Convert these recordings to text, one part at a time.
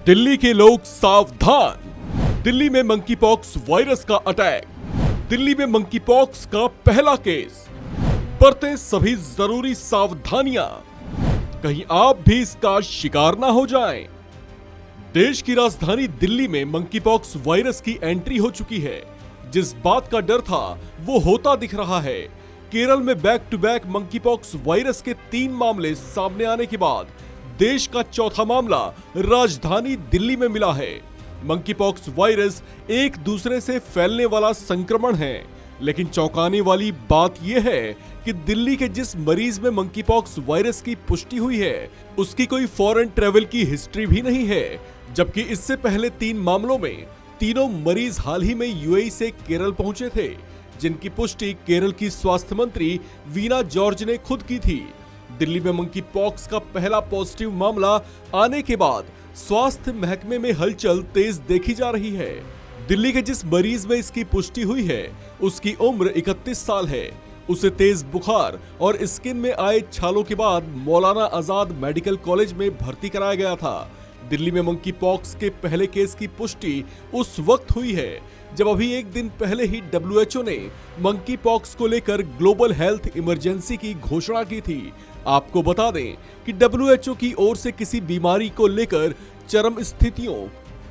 दिल्ली के लोग सावधान। दिल्ली में मंकी पॉक्स वायरस का अटैक। दिल्ली में मंकी पॉक्स का पहला केस। बरतें सभी जरूरी सावधानियां, कहीं आप भी इसका शिकार ना हो जाएं। देश की राजधानी दिल्ली में मंकी पॉक्स वायरस की एंट्री हो चुकी है। जिस बात का डर था वो होता दिख रहा है। केरल में back to back monkey pox virus के 3 मामले सामने आने के बाद देश का चौथा मामला राजधानी दिल्ली में मिला है। मंकी पॉक्स वायरस एक दूसरे से फैलने वाला संक्रमण है, लेकिन चौंकाने वाली बात यह है कि दिल्ली के जिस मरीज में मंकी पॉक्स वायरस की पुष्टि हुई है उसकी कोई फॉरेन ट्रेवल की हिस्ट्री भी नहीं है, जबकि इससे पहले 3 मामलों में तीनों मरीज हाल ही में यूएई से केरल पहुंचे थे, जिनकी पुष्टि केरल की स्वास्थ्य मंत्री वीना जॉर्ज ने खुद की थी। दिल्ली में मंकी पॉक्स का पहला पॉजिटिव मामला आने के बाद स्वास्थ्य महकमे में हलचल तेज देखी जा रही है। दिल्ली के जिस मरीज में इसकी पुष्टि हुई है उसकी उम्र 31 साल है। उसे तेज बुखार और स्किन में आए छालों के बाद मौलाना आजाद मेडिकल कॉलेज में भर्ती कराया गया था। दिल्ली में मंकी पॉक्स के पहले केस की पुष्टि उस वक्त हुई है जब अभी एक दिन पहले ही डब्ल्यूएचओ ने मंकी पॉक्स को लेकर ग्लोबल हेल्थ इमरजेंसी की घोषणा की थी। आपको बता दें कि डब्ल्यूएचओ की ओर से किसी बीमारी को लेकर चरम स्थितियों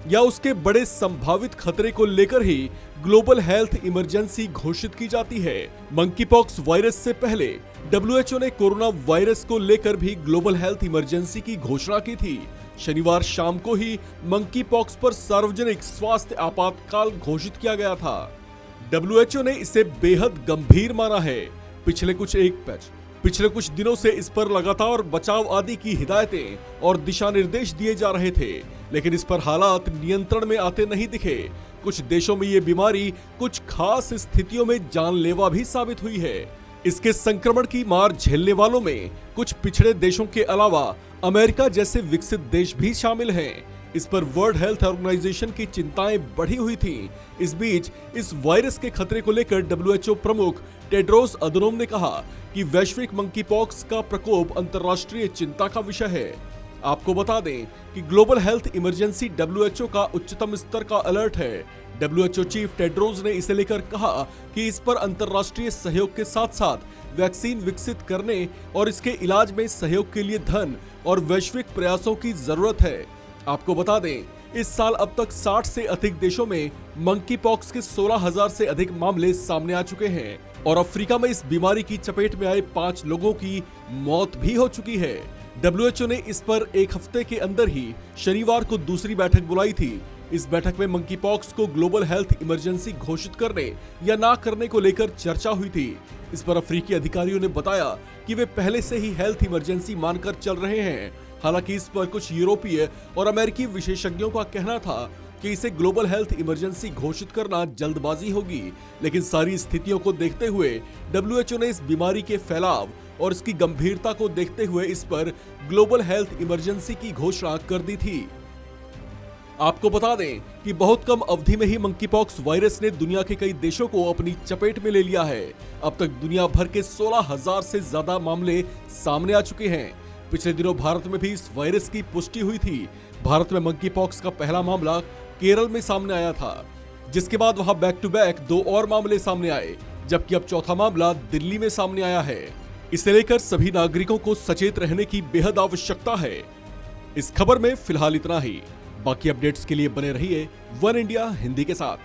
या उसके बड़े संभावित खतरे को लेकर ही ग्लोबल हेल्थ इमरजेंसी घोषित की जाती है। मंकी पॉक्स वायरस से पहले डब्ल्यूएचओ ने कोरोना वायरस को लेकर भी ग्लोबल हेल्थ इमरजेंसी की घोषणा की थी। शनिवार शाम को ही मंकी पॉक्स पर सार्वजनिक स्वास्थ्य आपातकाल घोषित किया गया था। डब्ल्यूएचओ ने इसे बेहद गंभीर माना है। पिछले कुछ दिनों से इस पर लगातार बचाव आदि की हिदायतें और दिशा निर्देश दिए जा रहे थे, लेकिन इस पर हालात नियंत्रण में आते नहीं दिखे। कुछ देशों में ये बीमारी कुछ खास स्थितियों में जानलेवा भी साबित हुई है। इसके संक्रमण की मार झेलने वालों में कुछ पिछड़े देशों के अलावा अमेरिका जैसे विकसित देश भी शामिल हैं। इस पर वर्ल्ड हेल्थ ऑर्गेनाइजेशन की चिंताएं बढ़ी हुई थीं। इस बीच इस वायरस के खतरे को लेकर डब्ल्यूएचओ प्रमुख टेड्रोस अधनोम ने कहा कि वैश्विक मंकी पॉक्स का प्रकोप अंतर्राष्ट्रीय चिंता का विषय है। आपको बता दें कि ग्लोबल हेल्थ इमरजेंसी डब्ल्यूएचओ का उच्चतम स्तर का अलर्ट है। डब्ल्यूएचओ चीफ टेड्रोस ने इसे लेकर कहा कि इस पर अंतर्राष्ट्रीय सहयोग के साथ साथ वैक्सीन विकसित करने और इसके इलाज में सहयोग के लिए धन और वैश्विक प्रयासों की जरूरत है। आपको बता दें, इस साल अब तक 60 से अधिक देशों में मंकी पॉक्स के 16,000 से अधिक मामले सामने आ चुके हैं और अफ्रीका में इस बीमारी की चपेट में आए 5 लोगों की मौत भी हो चुकी है। डब्ल्यूएचओ ने इस पर एक हफ्ते के अंदर ही शनिवार को दूसरी बैठक बुलाई थी। इस बैठक में मंकी पॉक्स को ग्लोबल हेल्थ इमरजेंसी घोषित करने या ना करने को लेकर चर्चा हुई थी। इस पर अफ्रीकी अधिकारियों ने बताया कि वे पहले से ही हेल्थ इमरजेंसी मानकर चल रहे हैं। हालांकि इस पर कुछ यूरोपीय और अमेरिकी विशेषज्ञों का कहना था कि इसे ग्लोबल हेल्थ इमरजेंसी घोषित करना जल्दबाजी होगी, लेकिन सारी स्थितियों को देखते हुए डब्ल्यूएचओ ने इस बीमारी के फैलाव और इसकी गंभीरता को देखते हुए इस पर ग्लोबल हेल्थ इमरजेंसी की घोषणा कर दी थी। आपको बता दें कि बहुत कम अवधि में ही मंकी पॉक्स वायरस ने दुनिया के कई देशों को अपनी चपेट में ले लिया है। अब तक दुनिया भर के 16,000 से ज्यादा मामले सामने आ चुके हैं। पिछले दिनों भारत में भी इस वायरस की पुष्टि हुई थी। भारत में मंकी पॉक्स का पहला मामला केरल में सामने आया था, जिसके बाद वहां बैक टू बैक 2 और मामले सामने आए, जबकि अब चौथा मामला दिल्ली में सामने आया है। इसे लेकर सभी नागरिकों को सचेत रहने की बेहद आवश्यकता है। इस खबर में फिलहाल इतना ही। बाकी अपडेट्स के लिए बने रहिए वन इंडिया हिंदी के साथ।